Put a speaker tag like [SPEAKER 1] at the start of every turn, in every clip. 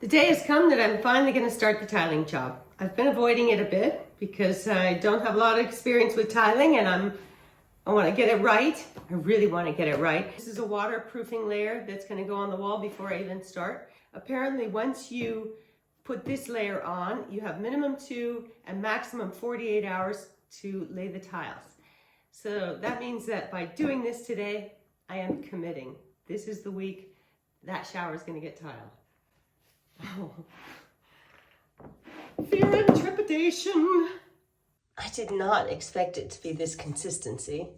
[SPEAKER 1] The day has come that I'm finally going to start the tiling job. I've been avoiding it a bit because I don't have a lot of experience with tiling and I want to get it right. I really want to get it right. This is a waterproofing layer that's going to go on the wall before I even start. Apparently, once you put this layer on, you have minimum 2 and maximum 48 hours to lay the tiles. So that means that by doing this today, I am committing. This is the week that shower is going to get tiled. Oh. Fear and trepidation. I did not expect it to be this consistency.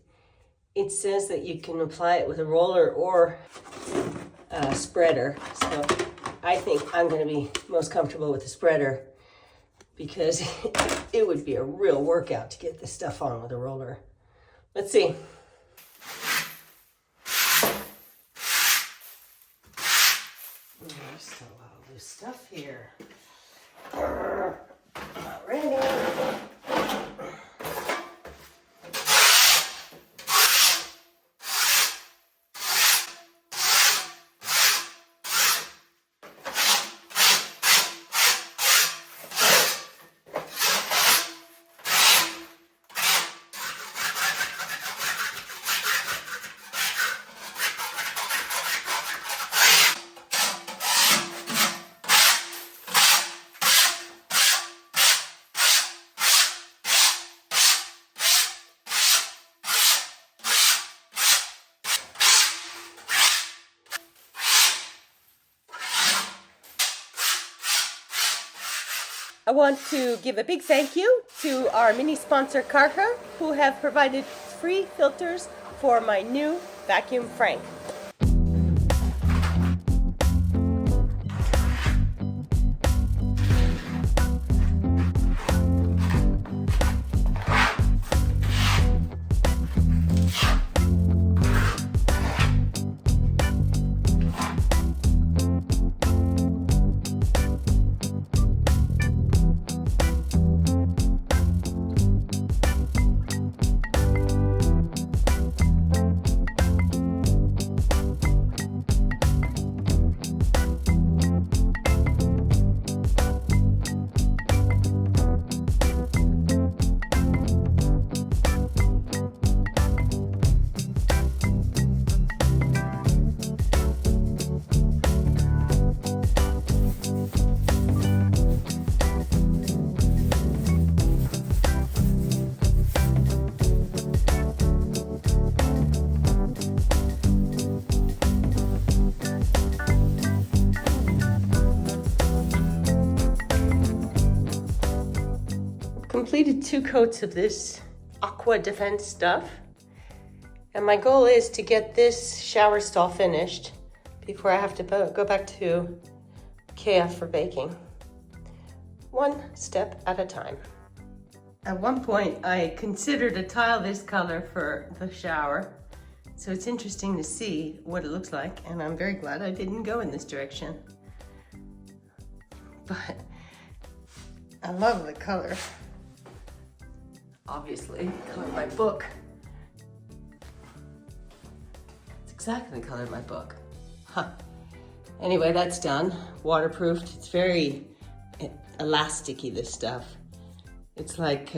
[SPEAKER 1] It says that you can apply it with a roller or a spreader. So I think I'm going to be most comfortable with the spreader because it would be a real workout to get this stuff on with a roller. Let's see. There's still a lot of loose stuff here. Not ready. I want to give a big thank you to our mini sponsor Carher, who have provided free filters for my new vacuum Frank. Completed 2 coats of this Aqua Defense stuff, and my goal is to get this shower stall finished before I have to go back to KF for baking. One step at a time. At one point I considered to tile this color for the shower, so it's interesting to see what it looks like, and I'm very glad I didn't go in this direction. But I love the color. Obviously, the color of my book. It's exactly the color of my book. Huh. Anyway, that's done. Waterproofed. It's very elasticy, this stuff. It's like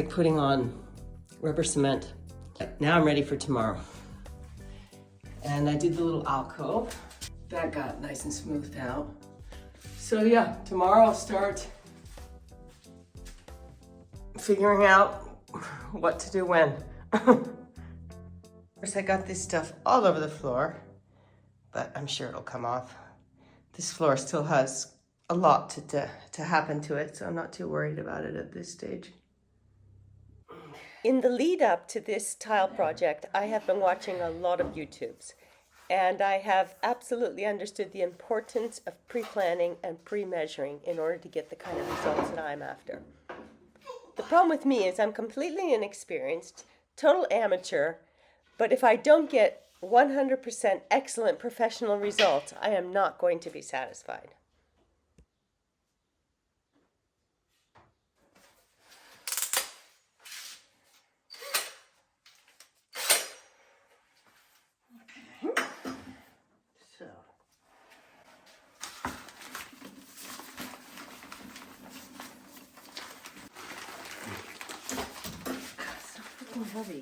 [SPEAKER 1] putting on rubber cement. Now I'm ready for tomorrow. And I did the little alcove. That got nice and smoothed out. So yeah, tomorrow I'll start figuring out what to do when. Of course, I got this stuff all over the floor, but I'm sure it'll come off. This floor still has a lot to happen to it, so I'm not too worried about it at this stage. In the lead up to this tile project, I have been watching a lot of YouTubes, and I have absolutely understood the importance of pre-planning and pre-measuring in order to get the kind of results that I'm after. The problem with me is I'm completely inexperienced, total amateur, but if I don't get 100% excellent professional results, I am not going to be satisfied. Okay. So heavy.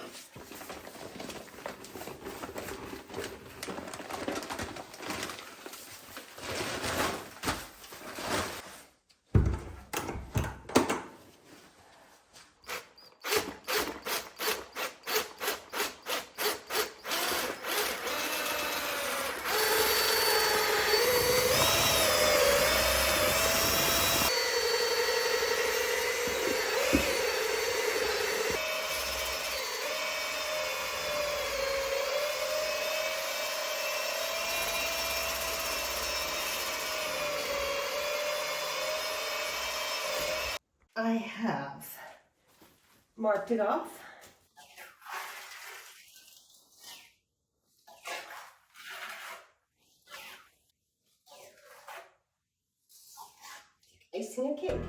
[SPEAKER 1] I have marked it off. Icing a cake.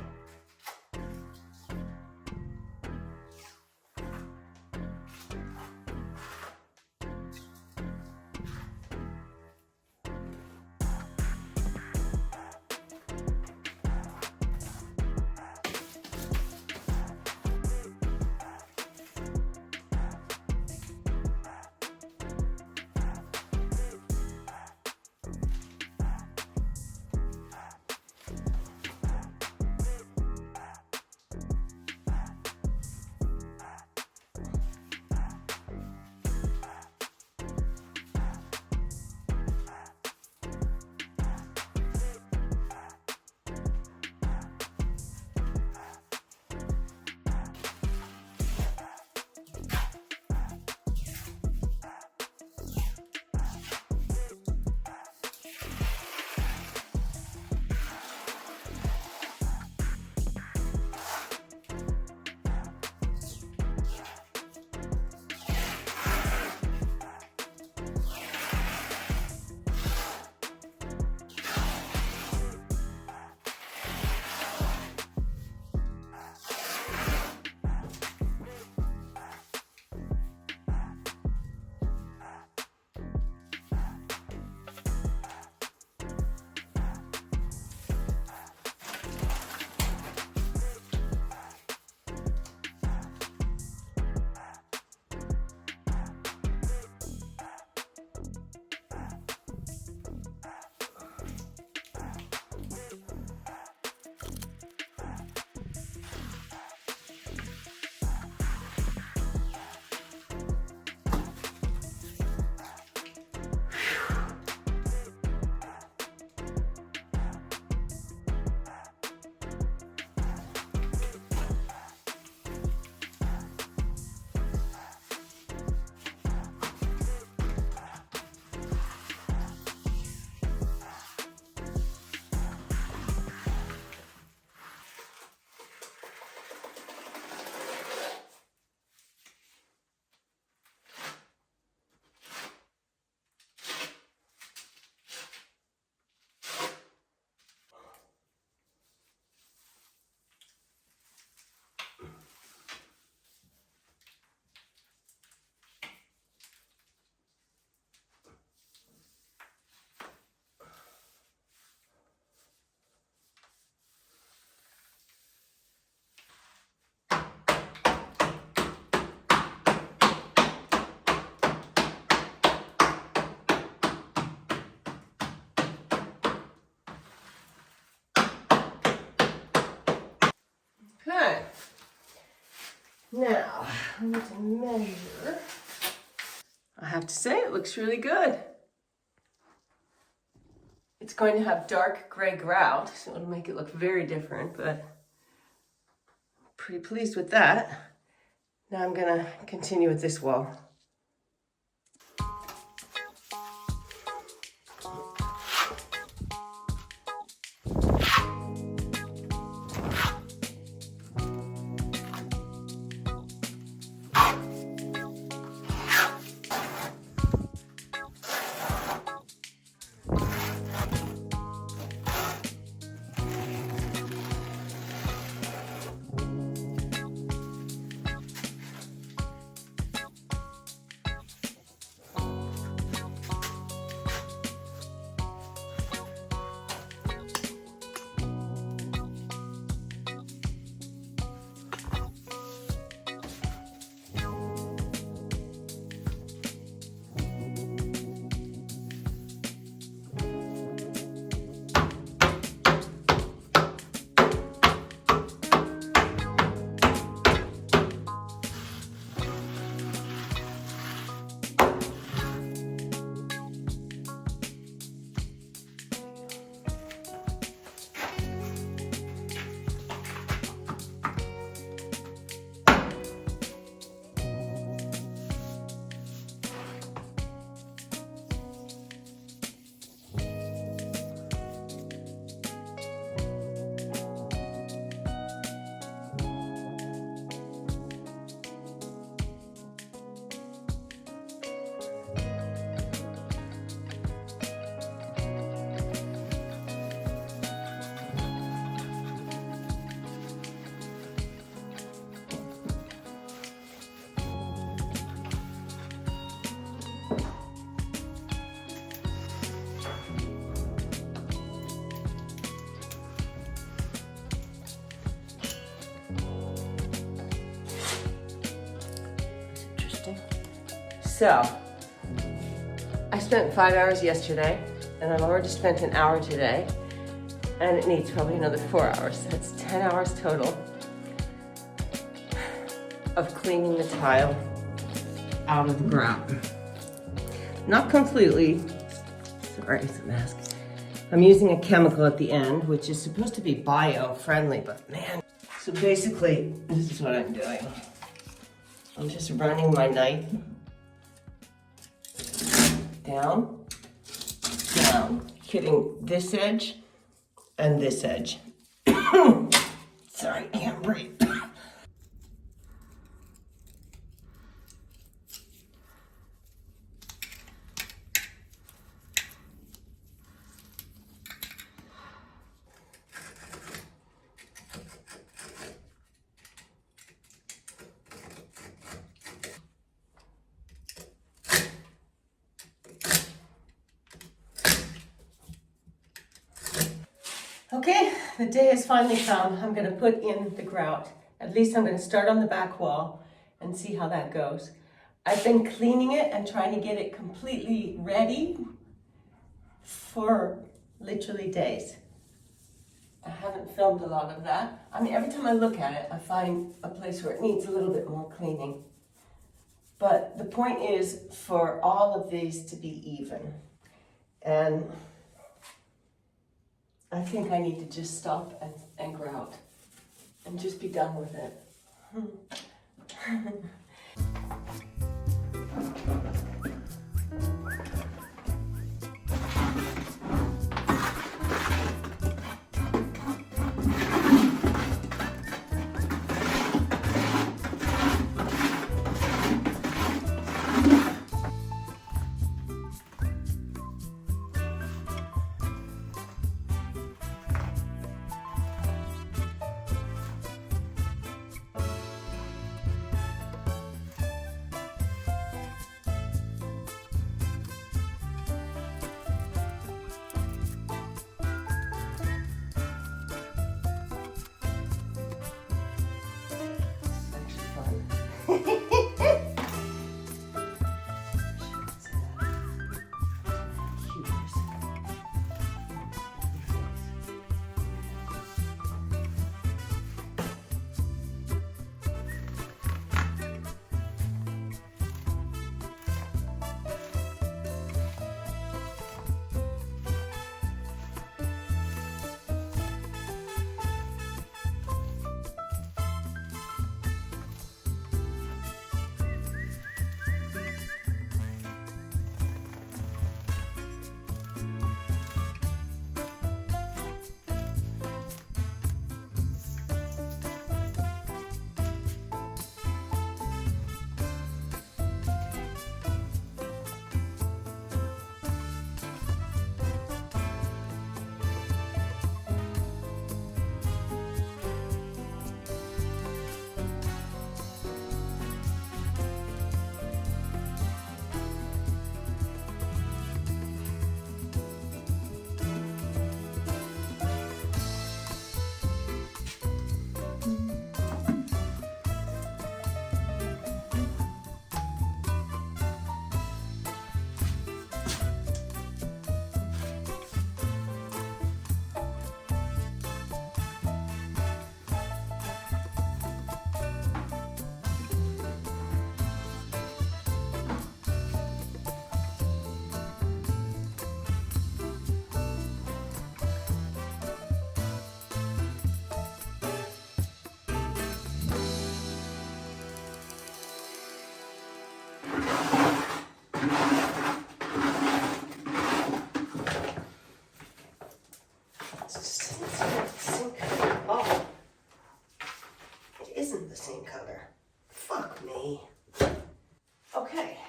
[SPEAKER 1] Okay. Now, I'm going to measure. I have to say, it looks really good. It's going to have dark gray grout, so it'll make it look very different, but I'm pretty pleased with that. Now I'm going to continue with this wall. So, I spent 5 hours yesterday, and I've already spent an hour today, and it needs probably another 4 hours. That's 10 hours total of cleaning the tile out of the ground. Not completely, sorry, it's a mask. I'm using a chemical at the end, which is supposed to be bio-friendly, but man. So basically, this is what I'm doing. I'm just running my knife down, hitting this edge and this edge. Sorry, can't breathe. Okay, the day has finally come. I'm going to put in the grout. At least I'm going to start on the back wall and see how that goes. I've been cleaning it and trying to get it completely ready for literally days. I haven't filmed a lot of that. I mean, every time I look at it, I find a place where it needs a little bit more cleaning. But the point is for all of these to be even. And I think I need to just stop and grout and just be done with it.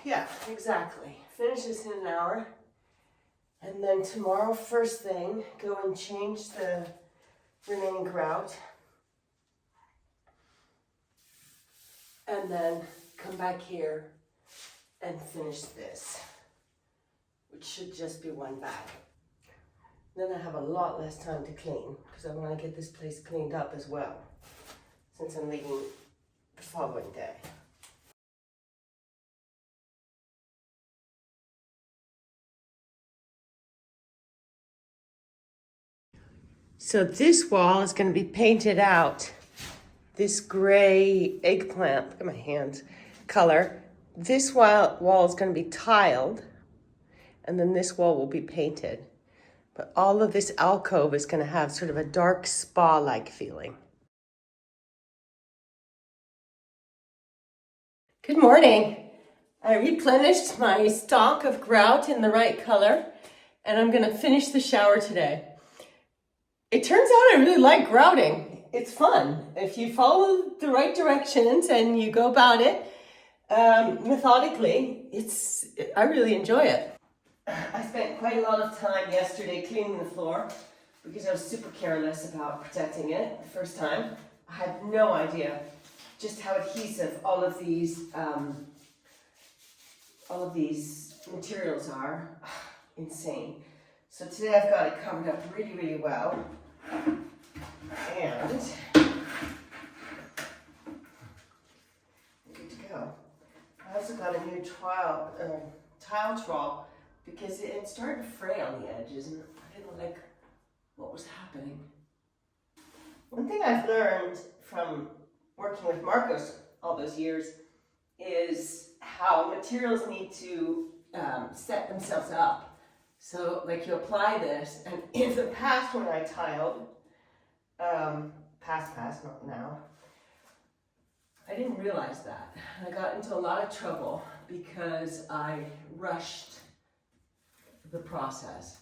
[SPEAKER 1] Yeah, exactly. Finish this in an hour. And then tomorrow, first thing, go and change the remaining grout. And then come back here and finish this, which should just be one bag. Then I have a lot less time to clean because I want to get this place cleaned up as well, since I'm leaving the following day. So this wall is going to be painted out. This gray eggplant, look at my hands, color. This wall is going to be tiled, and then this wall will be painted. But all of this alcove is going to have sort of a dark spa-like feeling. Good morning. I replenished my stock of grout in the right color, and I'm going to finish the shower today. It turns out I really like grouting. It's fun. If you follow the right directions and you go about it methodically, I really enjoy it. I spent quite a lot of time yesterday cleaning the floor because I was super careless about protecting it the first time. I had no idea just how adhesive all of these materials are. Insane. So today I've got it covered up really, really well. And good to go. I also got a new tile trowel because it started to fray on the edges and I didn't like what was happening. One thing I've learned from working with Marcos all those years is how materials need to set themselves up. So like you apply this, and in the past when I tiled, past, not now, I didn't realize that. I got into a lot of trouble because I rushed the process.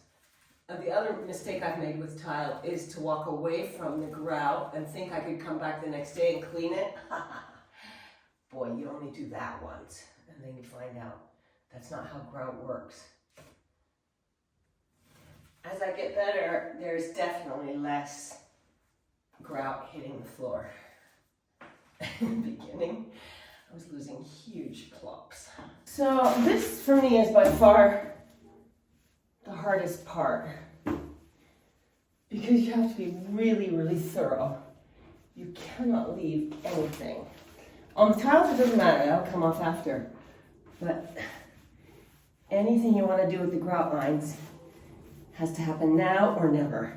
[SPEAKER 1] And the other mistake I've made with tile is to walk away from the grout and think I could come back the next day and clean it. Boy, you only do that once, and then you find out that's not how grout works. As I get better, there's definitely less grout hitting the floor. In the beginning, I was losing huge plops. So this for me is by far the hardest part because you have to be really, really thorough. You cannot leave anything. On the tiles, it doesn't matter, that'll come off after. But anything you want to do with the grout lines has to happen now or never.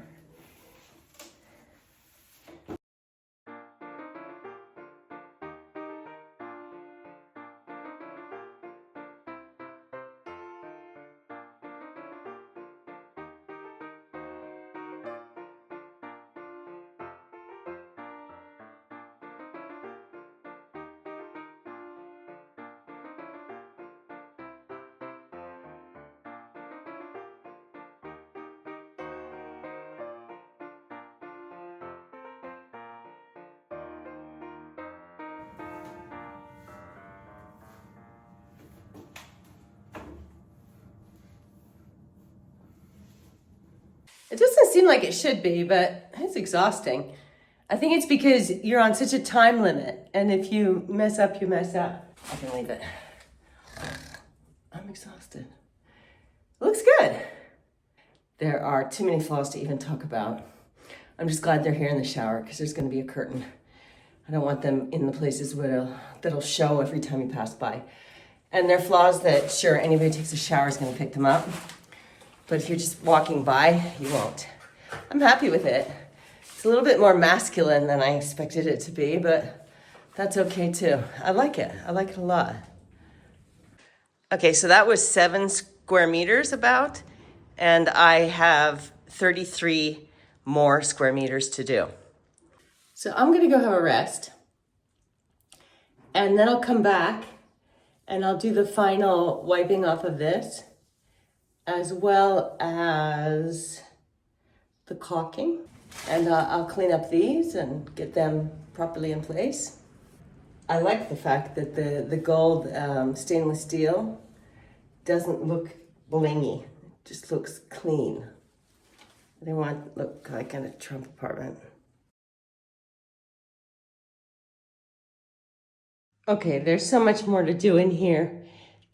[SPEAKER 1] It doesn't seem like it should be, but it's exhausting. I think it's because you're on such a time limit, and if you mess up, you mess up. I can leave it. I'm exhausted. Looks good. There are too many flaws to even talk about. I'm just glad they're here in the shower because there's going to be a curtain. I don't want them in the places that'll show every time you pass by. And they're flaws that, sure, anybody who takes a shower is going to pick them up. But if you're just walking by, you won't. I'm happy with it. It's a little bit more masculine than I expected it to be, but that's okay too. I like it. I like it a lot. Okay, so that was 7 square meters about, and I have 33 more square meters to do. So I'm gonna go have a rest, and then I'll come back and I'll do the final wiping off of this, as well as the caulking. And I'll clean up these and get them properly in place. I like the fact that the gold stainless steel doesn't look blingy, it just looks clean. I don't want to look like in a Trump apartment. Okay, there's so much more to do in here.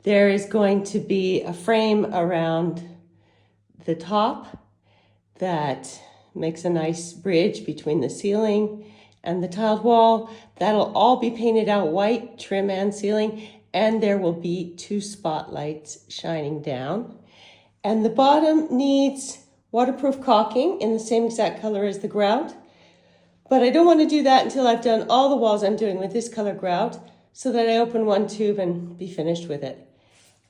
[SPEAKER 1] There is going to be a frame around the top that makes a nice bridge between the ceiling and the tiled wall. That'll all be painted out white, trim and ceiling, and there will be 2 spotlights shining down. And the bottom needs waterproof caulking in the same exact color as the grout. But I don't want to do that until I've done all the walls I'm doing with this color grout, so that I open one tube and be finished with it.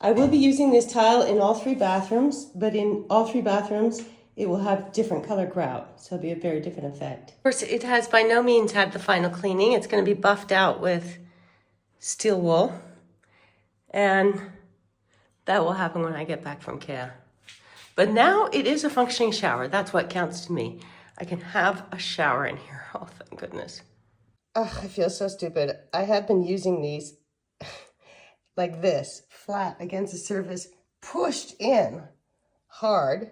[SPEAKER 1] I will be using this tile in all 3 bathrooms, but in all 3 bathrooms, it will have different color grout, so it'll be a very different effect. Of course, it has by no means had the final cleaning. It's going to be buffed out with steel wool, and that will happen when I get back from Care. But now it is a functioning shower. That's what counts to me. I can have a shower in here. Oh, thank goodness. Oh, I feel so stupid. I have been using these like this, flat against the surface, pushed in hard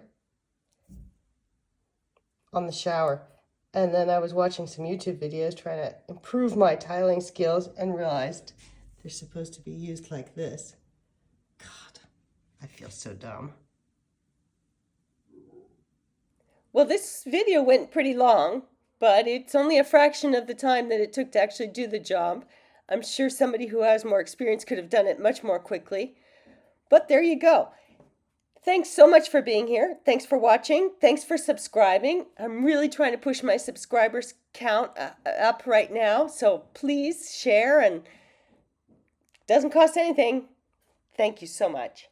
[SPEAKER 1] on the shower. And then I was watching some YouTube videos trying to improve my tiling skills and realized they're supposed to be used like this. God, I feel so dumb. Well, this video went pretty long, but it's only a fraction of the time that it took to actually do the job. I'm sure somebody who has more experience could have done it much more quickly. But there you go. Thanks so much for being here. Thanks for watching. Thanks for subscribing. I'm really trying to push my subscribers count up right now. So please share, and it doesn't cost anything. Thank you so much.